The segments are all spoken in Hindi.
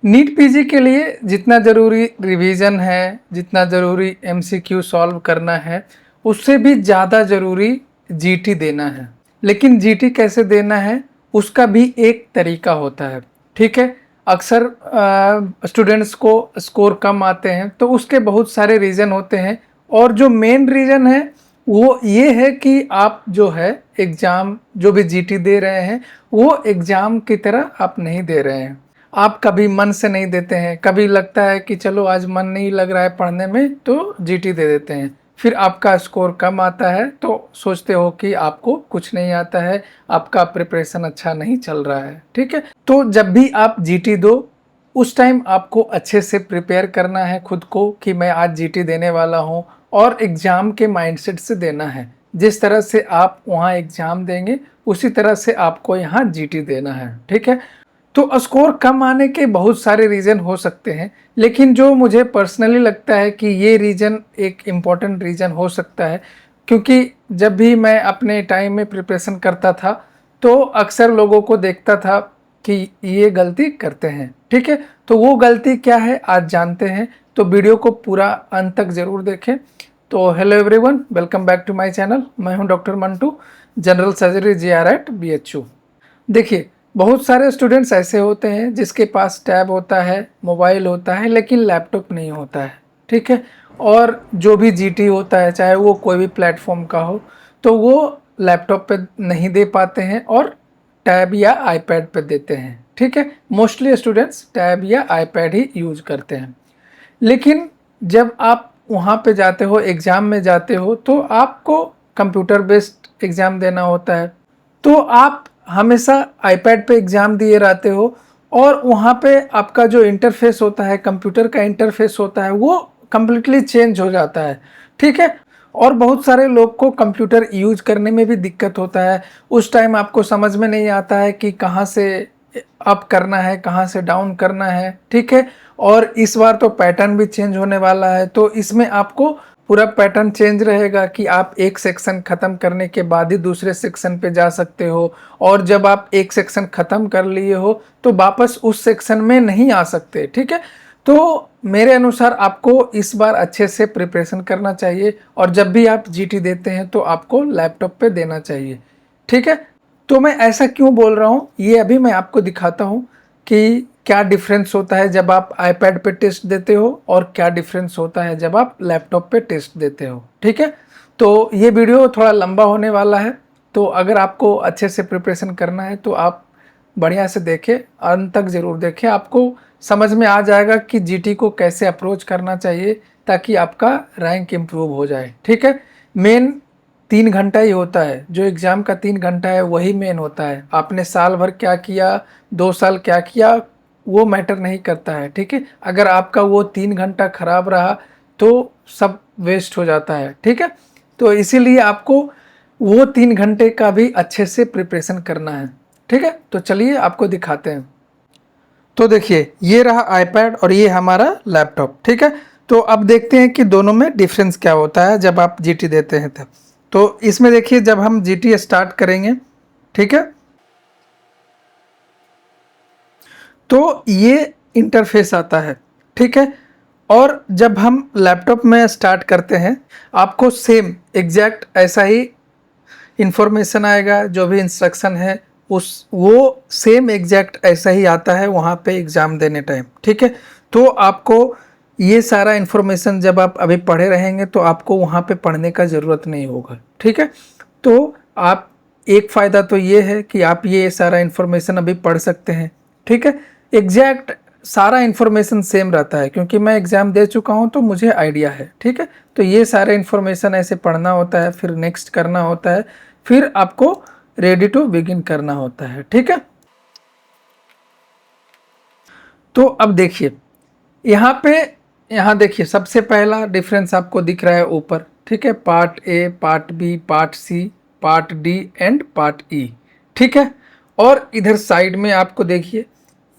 नीट पीजी के लिए जितना ज़रूरी रिवीजन है, जितना ज़रूरी एमसीक्यू सॉल्व करना है, उससे भी ज़्यादा ज़रूरी जीटी देना है। लेकिन जीटी कैसे देना है उसका भी एक तरीका होता है, ठीक है। अक्सर स्टूडेंट्स को स्कोर कम आते हैं तो उसके बहुत सारे रीज़न होते हैं, और जो मेन रीज़न है वो ये है कि आप जो है एग्ज़ाम जो भी जीटी दे रहे हैं वो एग्ज़ाम की तरह आप नहीं दे रहे हैं। आप कभी मन से नहीं देते हैं, कभी लगता है कि चलो आज मन नहीं लग रहा है पढ़ने में तो जीटी दे देते हैं, फिर आपका स्कोर कम आता है तो सोचते हो कि आपको कुछ नहीं आता है, आपका प्रिपरेशन अच्छा नहीं चल रहा है, ठीक है। तो जब भी आप जीटी दो उस टाइम आपको अच्छे से प्रिपेयर करना है खुद को कि मैं आज जीटी देने वाला हूँ, और एग्ज़ाम के माइंडसेट से देना है। जिस तरह से आप वहाँ एग्ज़ाम देंगे उसी तरह से आपको यहाँ जीटी देना है, ठीक है। तो स्कोर कम आने के बहुत सारे रीज़न हो सकते हैं, लेकिन जो मुझे पर्सनली लगता है कि ये रीज़न एक इम्पॉर्टेंट रीज़न हो सकता है, क्योंकि जब भी मैं अपने टाइम में प्रिपरेशन करता था तो अक्सर लोगों को देखता था कि ये गलती करते हैं, ठीक है। तो वो गलती क्या है आज जानते हैं, तो वीडियो को पूरा अंत तक ज़रूर देखें। तो hello everyone, welcome back to my channel. मैं हूं doctor Mantu, general surgery JR at BHU. देखिए, बहुत सारे स्टूडेंट्स ऐसे होते हैं जिसके पास टैब होता है, मोबाइल होता है, लेकिन लैपटॉप नहीं होता है, ठीक है। और जो भी जीटी होता है चाहे वो कोई भी प्लेटफॉर्म का हो तो वो लैपटॉप पे नहीं दे पाते हैं और टैब या आईपैड पे देते हैं, ठीक है। मोस्टली स्टूडेंट्स टैब या आईपैड ही यूज करते हैं। लेकिन जब आप वहाँ पे जाते हो, एग्ज़ाम में जाते हो, तो आपको कंप्यूटर बेस्ड एग्ज़ाम देना होता है, तो आप हमेशा आईपैड पे एग्ज़ाम दिए रहते हो, और वहाँ पे आपका जो इंटरफेस होता है, कंप्यूटर का इंटरफेस होता है, वो कम्प्लीटली चेंज हो जाता है, ठीक है। और बहुत सारे लोग को कंप्यूटर यूज करने में भी दिक्कत होता है। उस टाइम आपको समझ में नहीं आता है कि कहाँ से अप करना है, कहाँ से डाउन करना है, ठीक है। और इस बार तो पैटर्न भी चेंज होने वाला है, तो इसमें आपको पूरा पैटर्न चेंज रहेगा कि आप एक सेक्शन ख़त्म करने के बाद ही दूसरे सेक्शन पे जा सकते हो, और जब आप एक सेक्शन ख़त्म कर लिए हो तो वापस उस सेक्शन में नहीं आ सकते, ठीक है। तो मेरे अनुसार आपको इस बार अच्छे से प्रिपरेशन करना चाहिए, और जब भी आप जीटी देते हैं तो आपको लैपटॉप पे देना चाहिए, ठीक है। तो मैं ऐसा क्यों बोल रहा हूँ ये अभी मैं आपको दिखाता हूँ कि क्या डिफरेंस होता है जब आप आईपैड पे टेस्ट देते हो और क्या डिफरेंस होता है जब आप लैपटॉप पे टेस्ट देते हो, ठीक है। तो ये वीडियो थोड़ा लंबा होने वाला है, तो अगर आपको अच्छे से प्रिपरेशन करना है तो आप बढ़िया से देखें, अंत तक ज़रूर देखें। आपको समझ में आ जाएगा कि जीटी को कैसे अप्रोच करना चाहिए ताकि आपका रैंक इम्प्रूव हो जाए, ठीक है। मेन 3 घंटा ही होता है, जो एग्ज़ाम का 3 घंटा है वही मेन होता है। आपने साल भर क्या किया, 2 साल क्या किया, वो मैटर नहीं करता है, ठीक है। अगर आपका वो 3 घंटा खराब रहा तो सब वेस्ट हो जाता है, ठीक है। तो इसीलिए आपको वो 3 घंटे का भी अच्छे से प्रिपरेशन करना है, ठीक है। तो चलिए आपको दिखाते हैं। तो देखिए, ये रहा आईपैड और ये हमारा लैपटॉप, ठीक है। तो अब देखते हैं कि दोनों में डिफरेंस क्या होता है जब आप जीटी देते हैं तब। तो इसमें देखिए, जब हम जीटी स्टार्ट करेंगे, ठीक है, तो ये इंटरफेस आता है, ठीक है। और जब हम लैपटॉप में स्टार्ट करते हैं आपको सेम एग्जैक्ट ऐसा ही इंफॉर्मेशन आएगा, जो भी इंस्ट्रक्शन है उस वो सेम एग्जैक्ट ऐसा ही आता है वहाँ पे एग्ज़ाम देने टाइम, ठीक है। तो आपको ये सारा इन्फॉर्मेशन जब आप अभी पढ़े रहेंगे तो आपको वहाँ पे पढ़ने का ज़रूरत नहीं होगा, ठीक है। तो आप एक फ़ायदा तो ये है कि आप ये सारा इन्फॉर्मेशन अभी पढ़ सकते हैं, ठीक है। एग्जैक्ट सारा इन्फॉर्मेशन सेम रहता है क्योंकि मैं एग्ज़ाम दे चुका हूँ तो मुझे आइडिया है, ठीक है। तो ये सारे इन्फॉर्मेशन ऐसे पढ़ना होता है, फिर नेक्स्ट करना होता है, फिर आपको रेडी टू बिगिन करना होता है, ठीक है। तो अब देखिए यहाँ देखिए, सबसे पहला डिफरेंस आपको दिख रहा है ऊपर, ठीक है। Part A, part B, part C, part D and part E, ठीक है। और इधर साइड में आपको देखिए,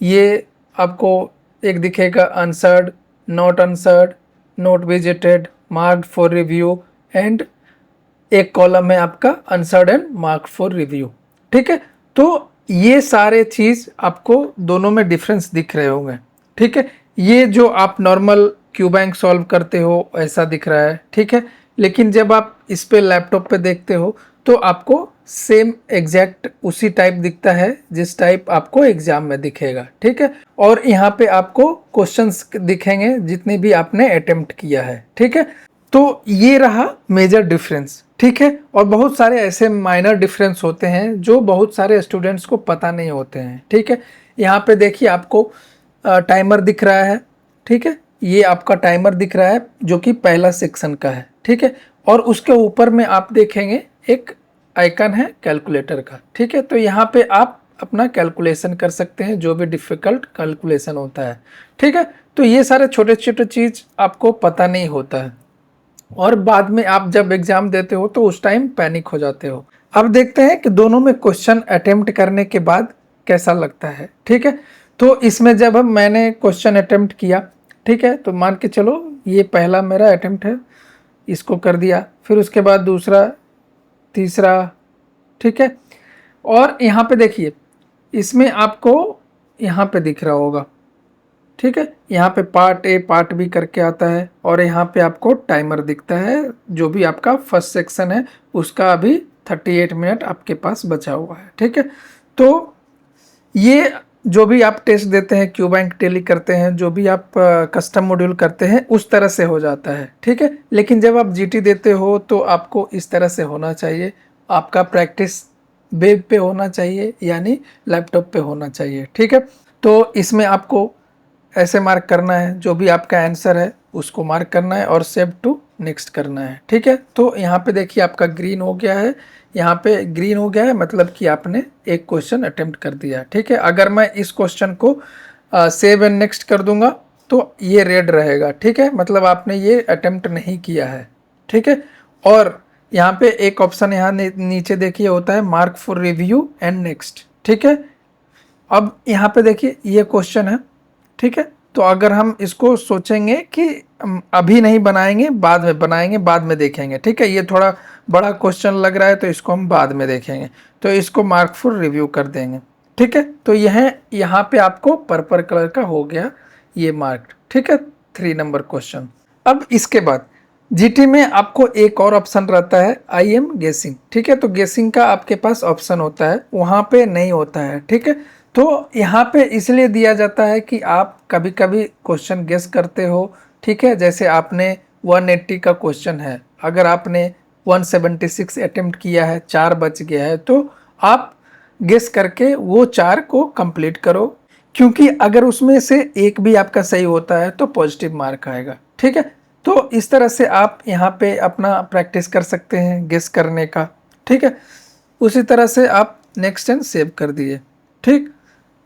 ये आपको एक दिखेगा answered, not answered, note visited, marked for review, and एक कॉलम है आपका answered and marked for review, ठीक है। तो ये सारे चीज़ आपको दोनों में डिफरेंस दिख रहे होंगे, ठीक है। ये जो आप नॉर्मल क्यू बैंक सॉल्व करते हो ऐसा दिख रहा है, ठीक है। लेकिन जब आप इस पे लैपटॉप पे देखते हो तो आपको सेम एग्जैक्ट उसी टाइप दिखता है जिस टाइप आपको एग्जाम में दिखेगा, ठीक है। और यहाँ पे आपको क्वेश्चंस दिखेंगे जितने भी आपने अटेम्प्ट किया है, ठीक है। तो ये रहा मेजर डिफरेंस, ठीक है। और बहुत सारे ऐसे माइनर डिफरेंस होते हैं जो बहुत सारे स्टूडेंट्स को पता नहीं होते हैं, ठीक है। यहाँ पे देखिए आपको टाइमर दिख रहा है, ठीक है। ये आपका टाइमर दिख रहा है जो कि पहला सेक्शन का है, ठीक है। और उसके ऊपर में आप देखेंगे एक आइकन है कैलकुलेटर का, ठीक है। तो यहाँ पे आप अपना कैलकुलेशन कर सकते हैं, जो भी डिफ़िकल्ट कैलकुलेशन होता है, ठीक है। तो ये सारे छोटे छोटे चीज़ आपको पता नहीं होता है और बाद में आप जब एग्ज़ाम देते हो तो उस टाइम पैनिक हो जाते हो। अब देखते हैं कि दोनों में क्वेश्चन अटेम्प्ट करने के बाद कैसा लगता है, ठीक है। तो इसमें जब मैंने क्वेश्चन अटेम्प्ट किया, ठीक है, तो मान के चलो ये पहला मेरा अटेम्प्ट है, इसको कर दिया, फिर उसके बाद दूसरा, तीसरा, ठीक है। और यहाँ पे देखिए इसमें आपको यहाँ पे दिख रहा होगा, ठीक है। यहाँ पे पार्ट ए पार्ट बी करके आता है और यहाँ पे आपको टाइमर दिखता है, जो भी आपका फर्स्ट सेक्शन है उसका अभी 38 मिनट आपके पास बचा हुआ है, ठीक है। तो ये जो भी आप टेस्ट देते हैं, क्यू बैंक टेली करते हैं, जो भी आप कस्टम मॉड्यूल करते हैं उस तरह से हो जाता है, ठीक है। लेकिन जब आप जीटी देते हो तो आपको इस तरह से होना चाहिए, आपका प्रैक्टिस वेब पे होना चाहिए यानी लैपटॉप पे होना चाहिए, ठीक है। तो इसमें आपको ऐसे मार्क करना है, जो भी आपका आंसर है उसको मार्क करना है और सेव टू नेक्स्ट करना है, ठीक है। तो यहाँ पे देखिए आपका ग्रीन हो गया है, यहाँ पे ग्रीन हो गया है मतलब कि आपने एक क्वेश्चन अटेम्प्ट कर दिया, ठीक है। अगर मैं इस क्वेश्चन को सेव एंड नेक्स्ट कर दूंगा तो ये रेड रहेगा, ठीक है, मतलब आपने ये अटेम्प्ट नहीं किया है, ठीक है। और यहाँ पे एक ऑप्शन यहाँ नीचे देखिए होता है mark for review and next, ठीक है। अब यहाँ पे देखिए ये क्वेश्चन है, ठीक है। तो अगर हम इसको सोचेंगे कि अभी नहीं बनाएंगे, बाद में बनाएंगे, बाद में देखेंगे, ठीक है, ये थोड़ा बड़ा क्वेश्चन लग रहा है तो इसको हम बाद में देखेंगे, तो इसको मार्क फॉर रिव्यू कर देंगे, ठीक है। तो यह यहाँ पे आपको पर्पल कलर का हो गया ये मार्क, ठीक है, 3 नंबर क्वेश्चन। अब इसके बाद जीटी में आपको एक और ऑप्शन रहता है आई एम गेसिंग, ठीक है। तो गेसिंग का आपके पास ऑप्शन होता है, वहाँ पे नहीं होता है, ठीक है। तो यहाँ पे इसलिए दिया जाता है कि आप कभी कभी क्वेश्चन गेस करते हो, ठीक है। जैसे आपने 180 का क्वेश्चन है, अगर आपने 176 अटेम्प्ट किया है, 4 बच गया है, तो आप गेस करके वो 4 को कंप्लीट करो, क्योंकि अगर उसमें से एक भी आपका सही होता है तो पॉजिटिव मार्क आएगा, ठीक है। तो इस तरह से आप यहाँ पे अपना प्रैक्टिस कर सकते हैं गेस करने का, ठीक है। उसी तरह से आप नेक्स्ट एंड सेव कर दिए, ठीक।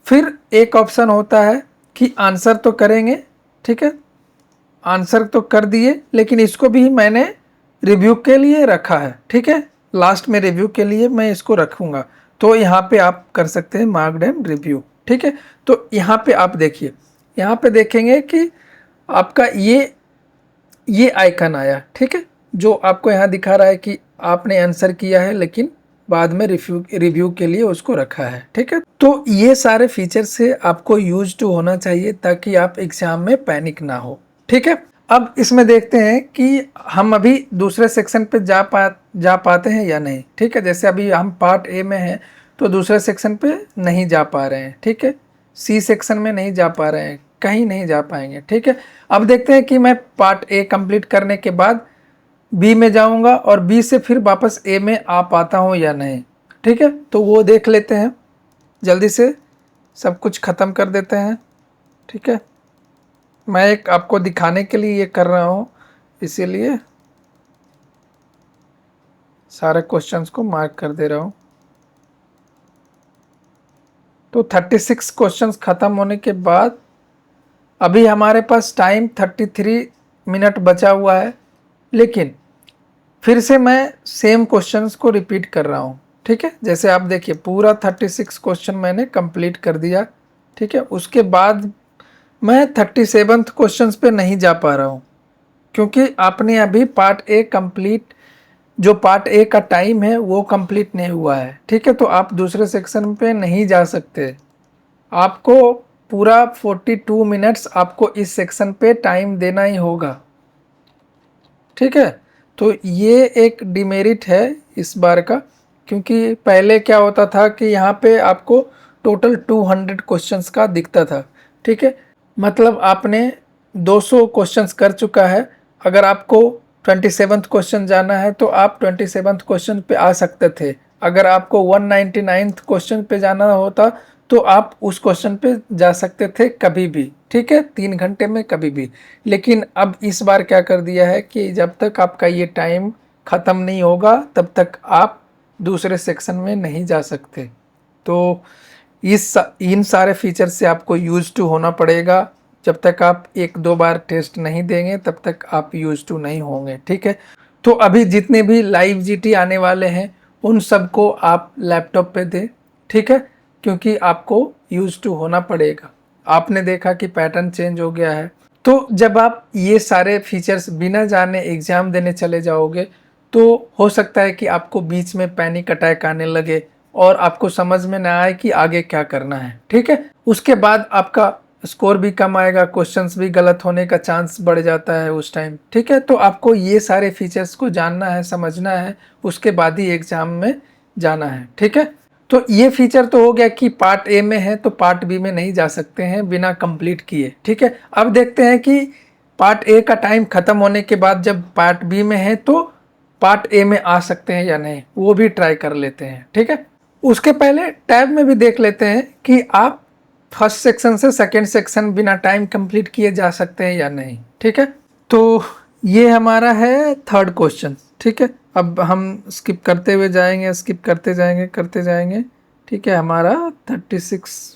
फिर एक ऑप्शन होता है कि आंसर तो करेंगे, ठीक है, आंसर तो कर दिए, लेकिन इसको भी मैंने रिव्यू के लिए रखा है, ठीक है, लास्ट में रिव्यू के लिए मैं इसको रखूँगा। तो यहाँ पे आप कर सकते हैं मार्क्ड एंड रिव्यू, ठीक है। तो यहाँ पे आप देखिए, यहाँ पे देखेंगे कि आपका ये आइकन आया, ठीक है, जो आपको यहाँ दिखा रहा है कि आपने आंसर किया है लेकिन बाद में रिव्यू के लिए उसको रखा है, ठीक है। तो ये सारे फीचर से आपको यूज टू होना चाहिए ताकि आप एग्जाम में पैनिक ना हो, ठीक है। अब इसमें देखते हैं कि हम अभी दूसरे सेक्शन पे जा पाते हैं या नहीं, ठीक है। जैसे अभी हम पार्ट ए में हैं तो दूसरे सेक्शन पे नहीं जा पा रहे हैं, ठीक है, सी सेक्शन में नहीं जा पा रहे हैं, कहीं नहीं जा पाएंगे, ठीक है। अब देखते हैं कि मैं पार्ट ए कंप्लीट करने के बाद बी में जाऊंगा और बी से फिर वापस ए में आ पाता हूँ या नहीं, ठीक है। तो वो देख लेते हैं, जल्दी से सब कुछ ख़त्म कर देते हैं, ठीक है। मैं एक आपको दिखाने के लिए ये कर रहा हूँ, इसीलिए सारे क्वेश्चंस को मार्क कर दे रहा हूँ। तो 36 क्वेश्चंस ख़त्म होने के बाद अभी हमारे पास टाइम 33 मिनट बचा हुआ है, लेकिन फिर से मैं सेम क्वेश्चंस को रिपीट कर रहा हूँ, ठीक है। जैसे आप देखिए पूरा 36 क्वेश्चन मैंने कंप्लीट कर दिया, ठीक है। उसके बाद मैं 37th क्वेश्चन पे नहीं जा पा रहा हूँ, क्योंकि आपने अभी पार्ट ए कंप्लीट, जो पार्ट ए का टाइम है वो कंप्लीट नहीं हुआ है, ठीक है। तो आप दूसरे सेक्शन पे नहीं जा सकते, आपको पूरा 42 मिनट्स आपको इस सेक्शन पे टाइम देना ही होगा, ठीक है। तो ये एक डिमेरिट है इस बार का, क्योंकि पहले क्या होता था कि यहाँ पे आपको टोटल 200 क्वेश्चंस का दिखता था, ठीक है। मतलब आपने 200 क्वेश्चंस कर चुका है, अगर आपको 27th क्वेश्चन जाना है तो आप 27th क्वेश्चन पे आ सकते थे। अगर आपको 199th क्वेश्चन पे जाना होता तो आप उस क्वेश्चन पे जा सकते थे कभी भी, ठीक है, 3 घंटे में कभी भी। लेकिन अब इस बार क्या कर दिया है कि जब तक आपका ये टाइम ख़त्म नहीं होगा तब तक आप दूसरे सेक्शन में नहीं जा सकते। तो इन सारे फीचर से आपको यूज टू होना पड़ेगा। जब तक आप 1-2 बार टेस्ट नहीं देंगे तब तक आप यूज टू नहीं होंगे, ठीक है। तो अभी जितने भी लाइव जीटी आने वाले हैं उन सबको आप लैपटॉप पे दें, ठीक है, क्योंकि आपको यूज टू होना पड़ेगा। आपने देखा कि पैटर्न चेंज हो गया है। तो जब आप ये सारे फीचर्स बिना जाने एग्ज़ाम देने चले जाओगे तो हो सकता है कि आपको बीच में पैनिक अटैक आने लगे और आपको समझ में ना आए कि आगे क्या करना है, ठीक है। उसके बाद आपका स्कोर भी कम आएगा, क्वेश्चंस भी गलत होने का चांस बढ़ जाता है उस टाइम, ठीक है। तो आपको ये सारे फीचर्स को जानना है, समझना है, उसके बाद ही एग्ज़ाम में जाना है, ठीक है। तो ये फीचर तो हो गया कि पार्ट ए में है तो पार्ट बी में नहीं जा सकते हैं बिना कंप्लीट किए, ठीक है। अब देखते हैं कि पार्ट ए का टाइम ख़त्म होने के बाद जब पार्ट बी में है तो पार्ट ए में आ सकते हैं या नहीं, वो भी ट्राई कर लेते हैं, ठीक है। उसके पहले टैब में भी देख लेते हैं कि आप फर्स्ट सेक्शन से सेकंड सेक्शन बिना टाइम कंप्लीट किए जा सकते हैं या नहीं, ठीक है। तो ये हमारा है थर्ड क्वेश्चन, ठीक है। अब हम स्किप करते हुए जाएंगे, स्किप करते जाएंगे, करते जाएंगे, ठीक है। हमारा 36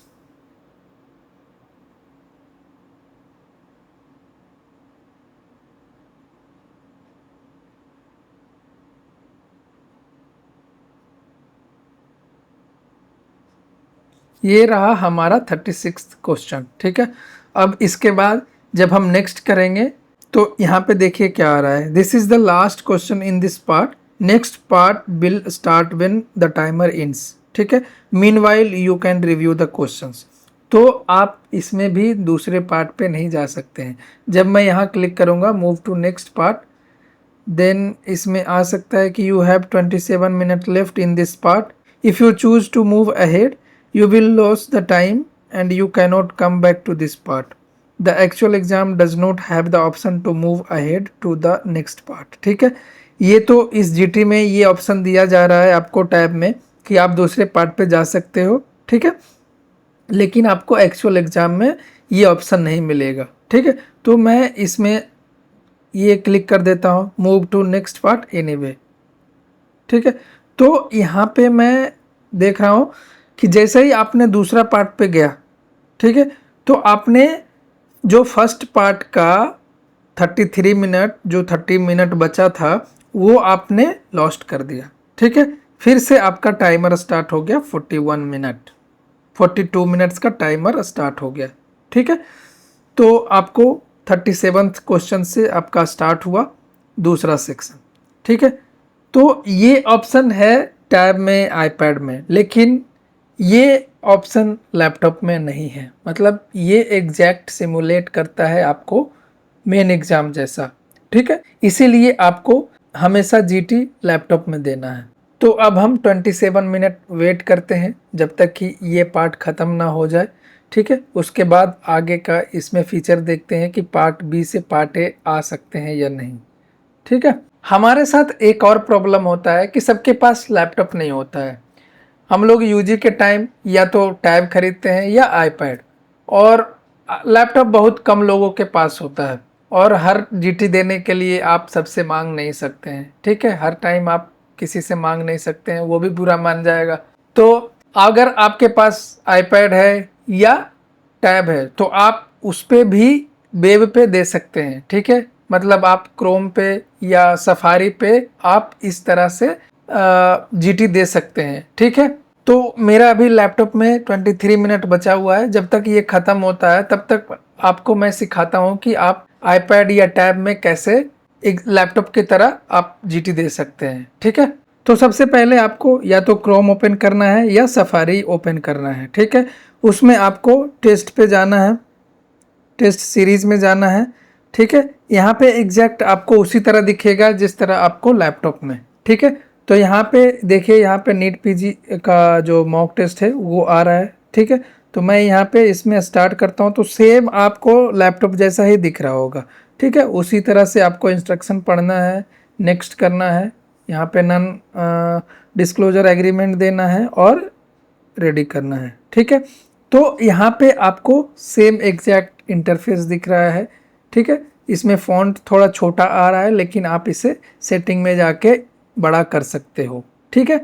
ये रहा हमारा 36 क्वेश्चन, ठीक है। अब इसके बाद जब हम नेक्स्ट करेंगे तो यहाँ पे देखिए क्या आ रहा है, this is the last question in this part, next part will start when the timer ends, ठीक है। Meanwhile you can review the questions. तो आप इसमें भी दूसरे पार्ट पे नहीं जा सकते हैं। जब मैं यहाँ क्लिक करूँगा move to next part, then इसमें आ सकता है कि you have 27 minute left in this part, if you choose to move ahead you will lose the time and you cannot come back to this part. The actual exam does not have the option to move ahead to the next part, ठीक है। ये तो इस जीटी में ये ऑप्शन दिया जा रहा है आपको टैब में कि आप दूसरे पार्ट पे जा सकते हो, ठीक है, लेकिन आपको एक्चुअल एग्जाम में ये ऑप्शन नहीं मिलेगा, ठीक है। तो मैं इसमें ये क्लिक कर देता हूँ move to next part anyway, ठीक है। तो यहाँ पे मैं देख रहा हूँ कि जैसे ही आपने दूसरा पार्ट पे गया, ठीक है, तो आपने जो फर्स्ट पार्ट का 33 मिनट, जो 30 मिनट बचा था वो आपने लॉस्ट कर दिया, ठीक है। फिर से आपका टाइमर स्टार्ट हो गया 41 मिनट, 42 मिनट्स का टाइमर स्टार्ट हो गया, ठीक है। तो आपको 37th क्वेश्चन से आपका स्टार्ट हुआ दूसरा सेक्शन, ठीक है। तो ये ऑप्शन है टैब में, आईपैड में, लेकिन ये ऑप्शन लैपटॉप में नहीं है। मतलब ये एग्जैक्ट सिमुलेट करता है आपको मेन एग्ज़ाम जैसा, ठीक है। इसीलिए आपको हमेशा जीटी लैपटॉप में देना है। तो अब हम 27 मिनट वेट करते हैं जब तक कि ये पार्ट ख़त्म ना हो जाए, ठीक है। उसके बाद आगे का इसमें फीचर देखते हैं कि पार्ट बी से पार्ट ए आ सकते हैं या नहीं, ठीक है। हमारे साथ एक और प्रॉब्लम होता है कि सबके पास लैपटॉप नहीं होता है। हम लोग यूजी के टाइम या तो टैब खरीदते हैं या आईपैड, और लैपटॉप बहुत कम लोगों के पास होता है, और हर जीटी देने के लिए आप सबसे मांग नहीं सकते हैं, ठीक है। हर टाइम आप किसी से मांग नहीं सकते हैं, वो भी बुरा मान जाएगा। तो अगर आपके पास आईपैड है या टैब है तो आप उस पर भी वेब पे दे सकते हैं, ठीक है। मतलब आप क्रोम पे या सफारी पे आप इस तरह से जीटी दे सकते हैं, ठीक है। तो मेरा अभी लैपटॉप में 23 मिनट बचा हुआ है, जब तक ये ख़त्म होता है तब तक आपको मैं सिखाता हूँ कि आप आईपैड या टैब में कैसे एक लैपटॉप की तरह आप जीटी दे सकते हैं, ठीक है। तो सबसे पहले आपको या तो क्रोम ओपन करना है या सफारी ओपन करना है, ठीक है। उसमें आपको टेस्ट पे जाना है, टेस्ट सीरीज में जाना है, ठीक है। यहाँ पे एग्जैक्ट आपको उसी तरह दिखेगा जिस तरह आपको लैपटॉप में, ठीक है। तो यहाँ पे देखिए, यहाँ पे नीट पीजी का जो मॉक टेस्ट है वो आ रहा है, ठीक है। तो मैं यहाँ पे इसमें स्टार्ट करता हूँ, तो सेम आपको लैपटॉप जैसा ही दिख रहा होगा, ठीक है। उसी तरह से आपको इंस्ट्रक्शन पढ़ना है, नेक्स्ट करना है, यहाँ पे नन डिस्क्लोजर एग्रीमेंट देना है और रेडी करना है, ठीक है। तो यहाँ पे आपको सेम एग्जैक्ट इंटरफेस दिख रहा है, ठीक है। इसमें फ़ॉन्ट थोड़ा छोटा आ रहा है, लेकिन आप इसे सेटिंग में जाके बड़ा कर सकते हो, ठीक है।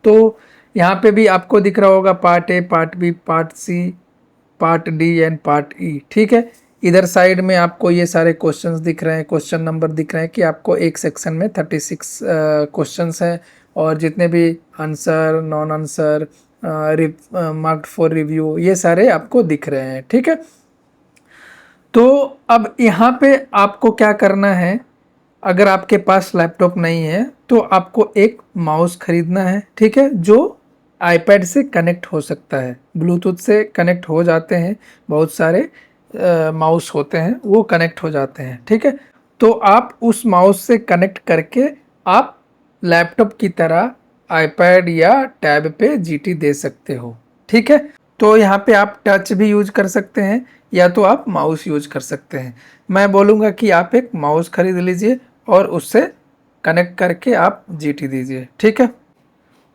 तो यहाँ पे भी आपको दिख रहा होगा part A, part B, part C, part D and part E, ठीक है। इधर साइड में आपको ये सारे क्वेश्चंस दिख रहे हैं, क्वेश्चन नंबर दिख रहे हैं कि आपको एक सेक्शन में 36 क्वेश्चंस हैं, और जितने भी answer, non answer, marked for review, ये सारे आपको दिख रहे हैं, ठीक है। तो अब यहाँ पे आपको क्या करना है, अगर आपके पास लैपटॉप नहीं है तो आपको एक माउस खरीदना है, ठीक है, जो आईपैड से कनेक्ट हो सकता है, ब्लूटूथ से कनेक्ट हो जाते हैं, बहुत सारे माउस होते हैं वो कनेक्ट हो जाते हैं, ठीक है। तो आप उस माउस से कनेक्ट करके आप लैपटॉप की तरह आईपैड या टैब पे जीटी दे सकते हो, ठीक है। तो यहाँ पे आप टच भी यूज कर सकते हैं या तो आप माउस यूज कर सकते हैं। मैं बोलूँगा कि आप एक माउस खरीद लीजिए और उससे कनेक्ट करके आप जीटी दीजिए, ठीक है।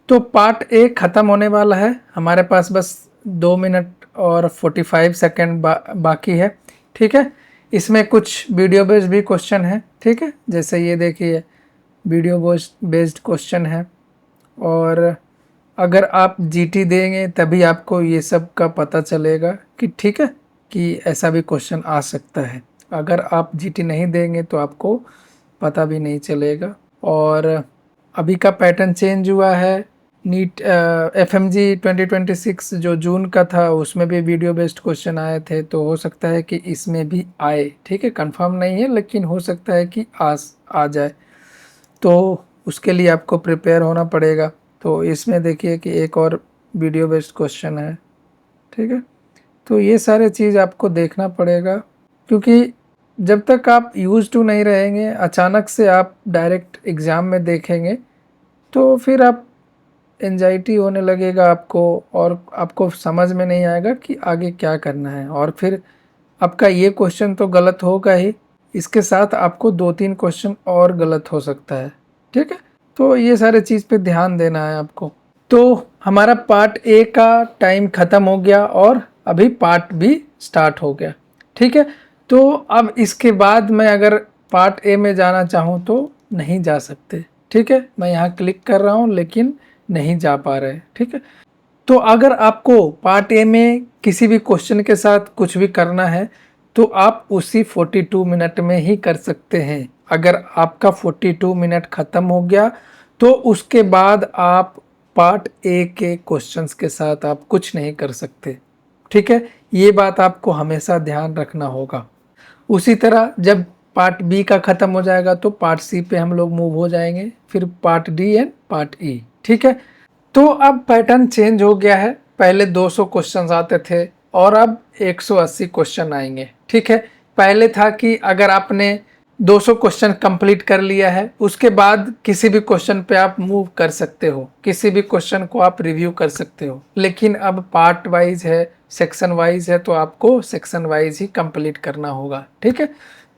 तो पार्ट ए ख़त्म होने वाला है, हमारे पास बस 2 मिनट और 45 सेकेंड बाकी है, ठीक है। इसमें कुछ वीडियो बेस्ड भी क्वेश्चन है, ठीक है, जैसे ये देखिए वीडियो बेस्ड क्वेश्चन है, और अगर आप जीटी देंगे तभी आपको ये सब का पता चलेगा कि ठीक है कि ऐसा भी क्वेश्चन आ सकता है। अगर आप जीटी नहीं देंगे तो आपको पता भी नहीं चलेगा। और अभी का पैटर्न चेंज हुआ है, नीट एफएमजी 2026 जो जून का था उसमें भी वीडियो बेस्ड क्वेश्चन आए थे, तो हो सकता है कि इसमें भी आए, ठीक है। कंफर्म नहीं है लेकिन हो सकता है कि आ जाए, तो उसके लिए आपको प्रिपेयर होना पड़ेगा। तो इसमें देखिए कि एक और वीडियो बेस्ड क्वेश्चन है, ठीक है। तो ये सारे चीज़ आपको देखना पड़ेगा, क्योंकि जब तक आप यूज टू नहीं रहेंगे, अचानक से आप डायरेक्ट एग्ज़ाम में देखेंगे तो फिर आप एंजाइटी होने लगेगा आपको, और आपको समझ में नहीं आएगा कि आगे क्या करना है, और फिर आपका ये क्वेश्चन तो गलत होगा ही, इसके साथ आपको 2-3 क्वेश्चन और गलत हो सकता है, ठीक है। तो ये सारे चीज़ पे ध्यान देना है आपको। तो हमारा पार्ट ए का टाइम ख़त्म हो गया और अभी पार्ट बी स्टार्ट हो गया, ठीक है। तो अब इसके बाद मैं अगर पार्ट ए में जाना चाहूँ तो नहीं जा सकते, ठीक है। मैं यहाँ क्लिक कर रहा हूँ लेकिन नहीं जा पा रहे, ठीक है। तो अगर आपको पार्ट ए में किसी भी क्वेश्चन के साथ कुछ भी करना है तो आप उसी 42 मिनट में ही कर सकते हैं। अगर आपका 42 मिनट ख़त्म हो गया तो उसके बाद आप पार्ट ए के क्वेश्चंस के साथ आप कुछ नहीं कर सकते, ठीक है। ये बात आपको हमेशा ध्यान रखना होगा। उसी तरह जब पार्ट बी का ख़त्म हो जाएगा तो पार्ट सी पे हम लोग मूव हो जाएंगे, फिर part D and part E, ठीक है। तो अब पैटर्न चेंज हो गया है, पहले 200 क्वेश्चंस आते थे और अब 180 क्वेश्चन आएंगे, ठीक है। पहले था कि अगर आपने 200 क्वेश्चन कंप्लीट कर लिया है उसके बाद किसी भी क्वेश्चन पे आप मूव कर सकते हो, किसी भी क्वेश्चन को आप रिव्यू कर सकते हो, लेकिन अब पार्ट वाइज है, सेक्शन वाइज है, तो आपको सेक्शन वाइज ही कंप्लीट करना होगा, ठीक है।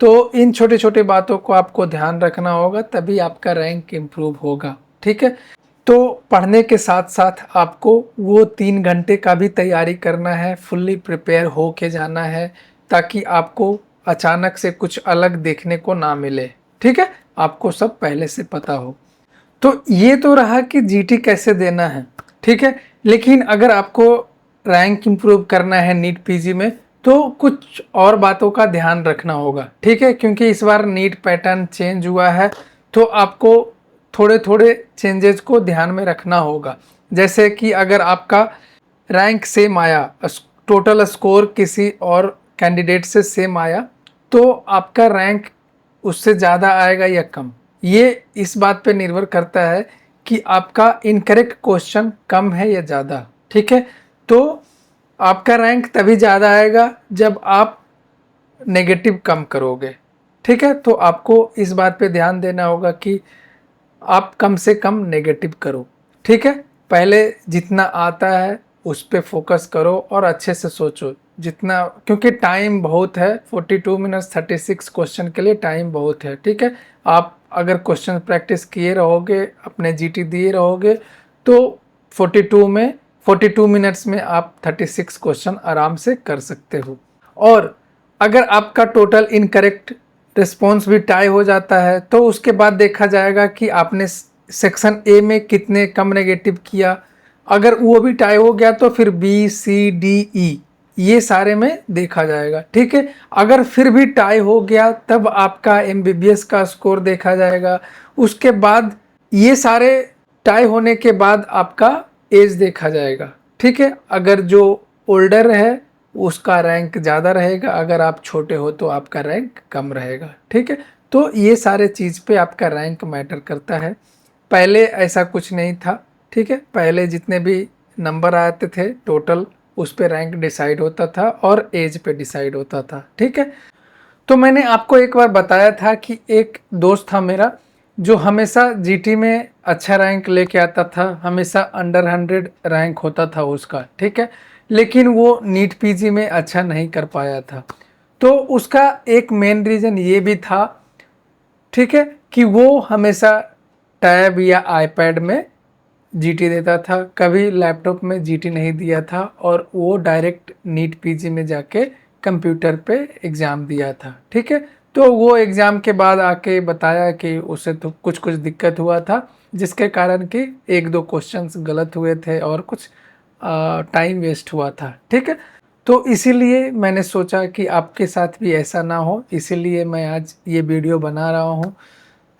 तो इन छोटे छोटे बातों को आपको ध्यान रखना होगा, तभी आपका रैंक इम्प्रूव होगा, ठीक है। तो पढ़ने के साथ साथ आपको वो 3 घंटे का भी तैयारी करना है, फुल्ली प्रिपेयर हो के जाना है, ताकि आपको अचानक से कुछ अलग देखने को ना मिले, ठीक है। आपको सब पहले से पता हो। तो ये तो रहा कि जीटी कैसे देना है, ठीक है। लेकिन अगर आपको रैंक इम्प्रूव करना है नीट पीजी में तो कुछ और बातों का ध्यान रखना होगा, ठीक है। क्योंकि इस बार नीट पैटर्न चेंज हुआ है तो आपको थोड़े थोड़े चेंजेस को ध्यान में रखना होगा। जैसे कि अगर आपका रैंक सेम आया, टोटल स्कोर किसी और कैंडिडेट से सेम आया, तो आपका रैंक उससे ज़्यादा आएगा या कम, ये इस बात पे निर्भर करता है कि आपका इनकरेक्ट क्वेश्चन कम है या ज़्यादा, ठीक है। तो आपका रैंक तभी ज़्यादा आएगा जब आप नेगेटिव कम करोगे। ठीक है, तो आपको इस बात पे ध्यान देना होगा कि आप कम से कम नेगेटिव करो। ठीक है, पहले जितना आता है उस पे फोकस करो और अच्छे से सोचो जितना, क्योंकि टाइम बहुत है, 42 मिनट्स 36 क्वेश्चन के लिए टाइम बहुत है। ठीक है, आप अगर क्वेश्चन प्रैक्टिस किए रहोगे, अपने जीटी दिए रहोगे, तो 42 मिनट्स में आप 36 क्वेश्चन आराम से कर सकते हो। और अगर आपका टोटल इनकरेक्ट रिस्पॉन्स भी टाई हो जाता है तो उसके बाद देखा जाएगा कि आपने सेक्शन ए में कितने कम नेगेटिव किया। अगर वो भी टाई हो गया तो फिर बी सी डी ई ये सारे में देखा जाएगा। ठीक है, अगर फिर भी टाई हो गया तब आपका एमबीबीएस का स्कोर देखा जाएगा। उसके बाद ये सारे टाई होने के बाद आपका एज देखा जाएगा। ठीक है, अगर जो ओल्डर है उसका रैंक ज़्यादा रहेगा, अगर आप छोटे हो तो आपका रैंक कम रहेगा। ठीक है, तो ये सारे चीज़ पे आपका रैंक मैटर करता है। पहले ऐसा कुछ नहीं था। ठीक है, पहले जितने भी नंबर आते थे टोटल उस पे रैंक डिसाइड होता था और एज पे डिसाइड होता था। ठीक है, तो मैंने आपको एक बार बताया था कि एक दोस्त था मेरा जो हमेशा जीटी में अच्छा रैंक लेके आता था, हमेशा अंडर 100 रैंक होता था उसका। ठीक है, लेकिन वो नीट पीजी में अच्छा नहीं कर पाया था। तो उसका एक मेन रीज़न ये भी था, ठीक है, कि वो हमेशा टैब या आईपैड में जीटी देता था, कभी लैपटॉप में जीटी नहीं दिया था, और वो डायरेक्ट नीट पीजी में जाके कंप्यूटर पे एग्ज़ाम दिया था। ठीक है, तो वो एग्ज़ाम के बाद आके बताया कि उसे तो कुछ कुछ दिक्कत हुआ था, जिसके कारण कि एक दो क्वेश्चंस गलत हुए थे और कुछ टाइम वेस्ट हुआ था। ठीक है, तो इसीलिए मैंने सोचा कि आपके साथ भी ऐसा ना हो, इसीलिए मैं आज ये वीडियो बना रहा हूँ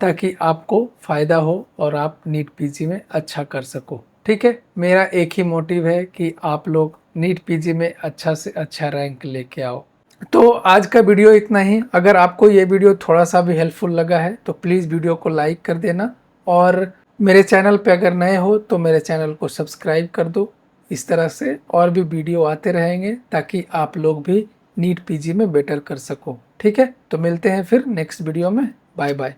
ताकि आपको फ़ायदा हो और आप नीट पीजी में अच्छा कर सको। ठीक है, मेरा एक ही मोटिव है कि आप लोग नीट पीजी में अच्छा से अच्छा रैंक लेके आओ। तो आज का वीडियो इतना ही। अगर आपको ये वीडियो थोड़ा सा भी हेल्पफुल लगा है तो प्लीज़ वीडियो को लाइक कर देना, और मेरे चैनल पे अगर नए हो तो मेरे चैनल को सब्सक्राइब कर दो। इस तरह से और भी वीडियो आते रहेंगे ताकि आप लोग भी नीट पीजी में बेटर कर सको। ठीक है, तो मिलते हैं फिर नेक्स्ट वीडियो में। Bye bye.